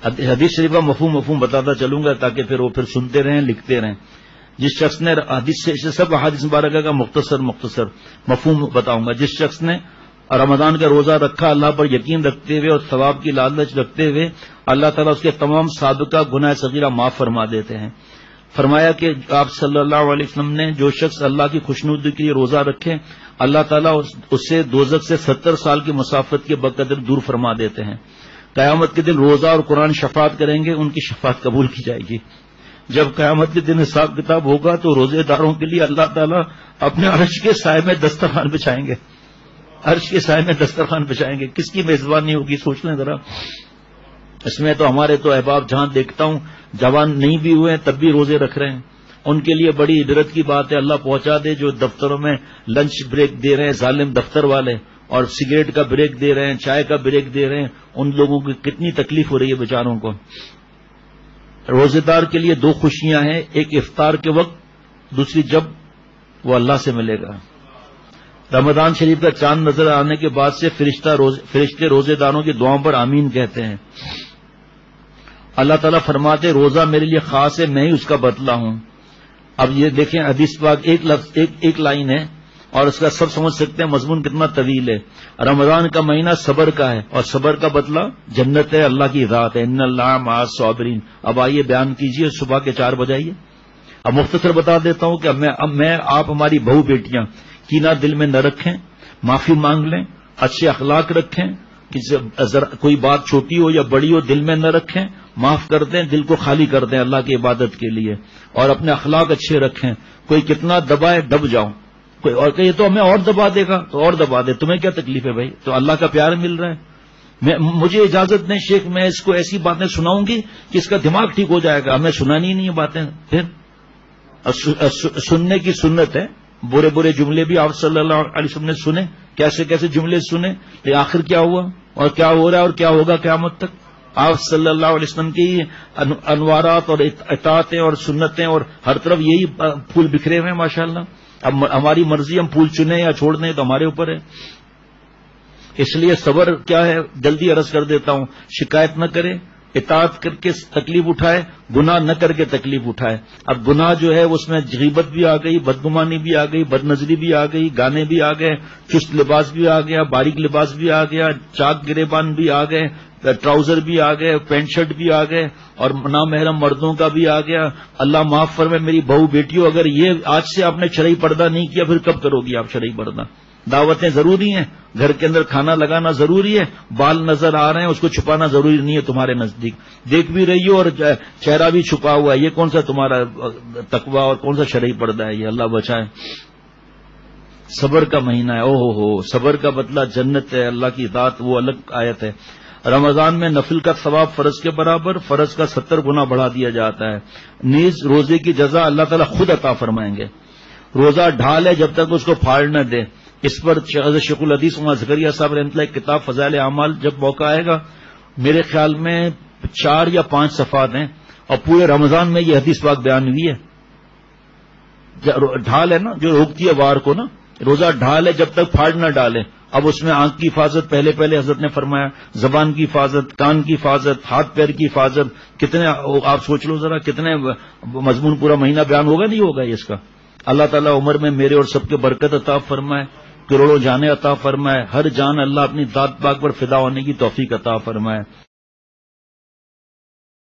حدیث شریفہ مفہوم بتاتا چلوں گا تاکہ پھر وہ سنتے رہیں لکھتے رہیں. جس شخص نے حدیث سے سب حدیث مبارکہ کا مختصر مفہوم بتاؤں گا. جس شخص نے رمضان کا روزہ رکھا اللہ پر یقین رکھتے ہوئے اور ثواب کی لالچ رکھتے ہوئے، اللہ تعالیٰ اس کے تمام سابقہ گناہ صغیرہ معاف فرما دیتے ہیں. فرمایا کہ آپ صلی اللہ علیہ وسلم نے جو شخص اللہ کی خوشنودی کے لیے روزہ رکھے اللہ تعالیٰ اس سے دوزخ سے 70 سال کی مسافت کے بقدر دور فرما دیتے ہیں. قیامت کے دن روزہ اور قرآن شفاعت کریں گے، ان کی شفاعت قبول کی جائے گی. جب قیامت کے دن حساب کتاب ہوگا تو روزے داروں کے لیے اللہ تعالیٰ اپنے عرش کے سائے میں دسترخوان بچھائیں گے. عرش کے سائے میں دسترخوان بچھائیں گے. کس کی میزبانی ہوگی سوچ لیں ذرا. اس میں تو ہمارے تو احباب جہاں دیکھتا ہوں جوان نہیں بھی ہوئے ہیں تب بھی روزے رکھ رہے ہیں. ان کے لیے بڑی عبرت کی بات ہے. اللہ پہنچا دے جو دفتروں میں لنچ بریک دے رہے ہیں ظالم دفتر والے، اور سگریٹ کا بریک دے رہے ہیں، چائے کا بریک دے رہے ہیں، ان لوگوں کی کتنی تکلیف ہو رہی ہے بیچاروں کو. روزے دار کے لیے 2 خوشیاں ہیں، ایک افطار کے وقت، دوسری جب وہ اللہ سے ملے گا. رمضان شریف کا چاند نظر آنے کے بعد سے فرشتے روزے داروں کی دعاؤں پر آمین کہتے ہیں. اللہ تعالیٰ فرماتے روزہ میرے لیے خاص ہے، میں ہی اس کا بدلہ ہوں. اب یہ دیکھیں حدیث پاک ایک لائن ہے اور اس کا سب سمجھ سکتے ہیں مضمون کتنا طویل ہے. رمضان کا مہینہ صبر کا ہے اور صبر کا بدلہ جنت ہے، اللہ کی ذات ہے. ان اللہ مع الصابرین. اب آئیے بیان کیجئے صبح کے 4 بجے آئیے. اب مختصر بتا دیتا ہوں کہ میں آپ ہماری بہو بیٹیاں کینہ دل میں نہ رکھیں، معافی مانگ لیں، اچھے اخلاق رکھیں، کوئی بات چھوٹی ہو یا بڑی ہو دل میں نہ رکھیں، معاف کر دیں، دل کو خالی کر دیں اللہ کی عبادت کے لیے، اور اپنے اخلاق اچھے رکھیں. کوئی کتنا دبائے دب جاؤ، کوئی اور کہے تو ہمیں اور دبا دے گا تو اور دبا دے، تمہیں کیا تکلیف ہے بھائی؟ تو اللہ کا پیار مل رہا ہے. مجھے اجازت نہیں شیخ، میں اس کو ایسی باتیں سناؤں گی کہ اس کا دماغ ٹھیک ہو جائے گا. ہمیں سنانی نہیں ہے باتیں. پھر سننے کی سنت ہے. برے جملے بھی آپ صلی اللہ علیہ وسلم نے سنے، کیسے جملے سنے، لیکن آخر کیا ہوا اور کیا ہو رہا ہے اور کیا ہوگا قیامت تک. آپ صلی اللہ علیہ وسلم کی انوارات اور اطاعتیں اور سنتیں اور ہر طرف یہی پھول بکھرے ہوئے ہیں ماشاءاللہ. اب ہماری مرضی ہم پھول چنیں یا چھوڑ دیں تو ہمارے اوپر ہے. اس لیے صبر کیا ہے جلدی عرض کر دیتا ہوں. شکایت نہ کرے، اطاعت کر کے تکلیف اٹھائے، گناہ نہ کر کے تکلیف اٹھائے. اب گناہ جو ہے اس میں غیبت بھی آ گئی، بدگمانی بھی آ گئی، بد نظری بھی آ گئی، گانے بھی آ گئے، چست لباس بھی آ گیا، باریک لباس بھی آ گیا، چاک گریبان بھی آ گئے، ٹراؤزر بھی آ گئے، پینٹ شرٹ بھی آ گئے، اور نامحرم مردوں کا بھی آ گیا. اللہ معاف فرمائے میری بہو بیٹیوں، اگر یہ آج سے آپ نے شرعی پردہ نہیں کیا پھر کب کرو گی آپ شرعی پردہ؟ دعوتیں ضروری ہیں، گھر کے اندر کھانا لگانا ضروری ہے، بال نظر آ رہے ہیں اس کو چھپانا ضروری نہیں ہے تمہارے نزدیک. دیکھ بھی رہی ہو اور چہرہ بھی چھپا ہوا ہے، یہ کون سا تمہارا تقویٰ اور کون سا شرعی پردہ ہے؟ یہ اللہ بچائے. صبر کا مہینہ ہے. ہو صبر کا بدلہ جنت ہے، اللہ کی ذات. وہ الگ آیت ہے. رمضان میں نفل کا ثواب فرض کے برابر، فرض کا 70 گنا بڑھا دیا جاتا ہے. نیز روزے کی جزا اللہ تعالیٰ خود عطا فرمائیں گے. روزہ ڈھال ہے جب تک اس کو پھاڑ نہ دے. اس پر شیخ الحدیث مولانا زکریا صاحب رحمۃ اللہ کتاب فضائل اعمال جب موقع آئے گا، میرے خیال میں 4 یا 5 صفحات ہیں اور پورے رمضان میں یہ حدیث پاک بیان ہوئی ہے. ڈھال ہے نا جو روکتی ہے وار کو نا، روزہ ڈھال ہے جب تک پھاڑ نہ ڈالے. اب اس میں آنکھ کی حفاظت پہلے حضرت نے فرمایا، زبان کی حفاظت، کان کی حفاظت، ہاتھ پیر کی حفاظت. کتنے آپ سوچ لو ذرا کتنے مضمون پورا مہینہ بیان ہوگا نہیں ہوگا اس کا. اللہ تعالیٰ عمر میں میرے اور سب کے برکت عطا فرمائے، کروڑوں جانیں عطا فرمائے. ہر جان اللہ اپنی ذات پاک پر فدا ہونے کی توفیق عطا فرمائے.